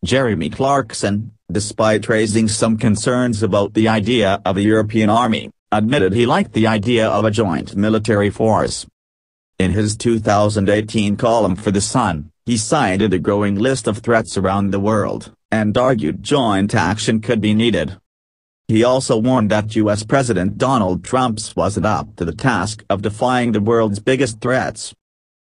Jeremy Clarkson, despite raising some concerns about the idea of a European army, admitted he liked the idea of a joint military force. In his 2018 column for The Sun, he cited a growing list of threats around the world, and argued joint action could be needed. He also warned that U.S. President Donald Trump wasn't up to the task of defying the world's biggest threats.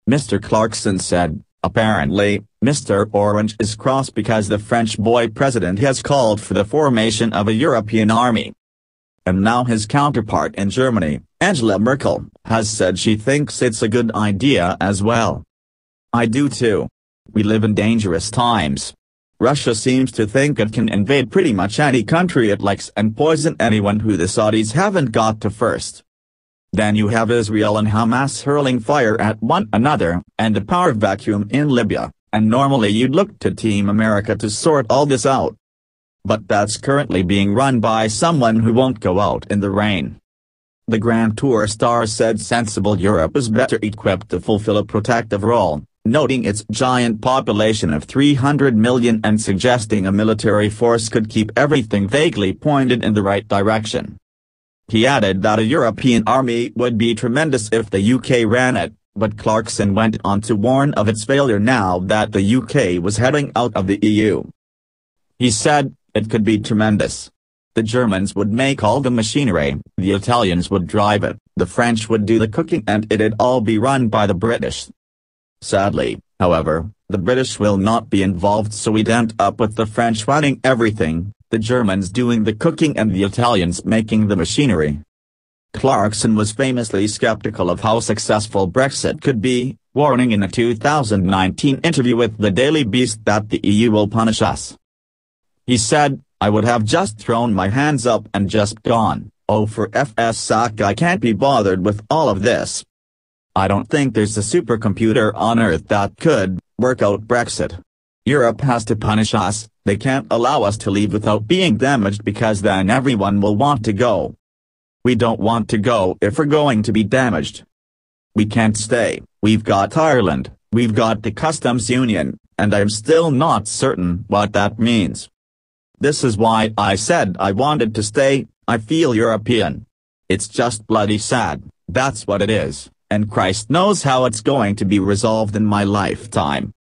Mr. Clarkson said, "Apparently, Mr. Orange is cross because the French boy president has called for the formation of a European army. And now his counterpart in Germany, Angela Merkel, has said she thinks it's a good idea as well. I do too. We live in dangerous times. Russia seems to think it can invade pretty much any country it likes and poison anyone who the Saudis haven't got to first. Then you have Israel and Hamas hurling fire at one another, and a power vacuum in Libya, and normally you'd look to Team America to sort all this out. But that's currently being run by someone who won't go out in the rain." The Grand Tour star said sensible Europe is better equipped to fulfill a protective role, noting its giant population of 300 million and suggesting a military force could keep everything vaguely pointed in the right direction. He added that a European army would be tremendous if the UK ran it, but Clarkson went on to warn of its failure now that the UK was heading out of the EU. He said, "It could be tremendous. The Germans would make all the machinery, the Italians would drive it, the French would do the cooking, and it'd all be run by the British. Sadly, however, the British will not be involved, so we'd end up with the French running everything, the Germans doing the cooking and the Italians making the machinery." Clarkson was famously skeptical of how successful Brexit could be, warning in a 2019 interview with the Daily Beast that the EU will punish us. He said, "I would have just thrown my hands up and just gone, oh for F's sake, I can't be bothered with all of this. I don't think there's a supercomputer on Earth that could work out Brexit. Europe has to punish us, they can't allow us to leave without being damaged because then everyone will want to go. We don't want to go if we're going to be damaged. We can't stay, we've got Ireland, we've got the customs union, and I'm still not certain what that means. This is why I said I wanted to stay, I feel European. It's just bloody sad, that's what it is, and Christ knows how it's going to be resolved in my lifetime."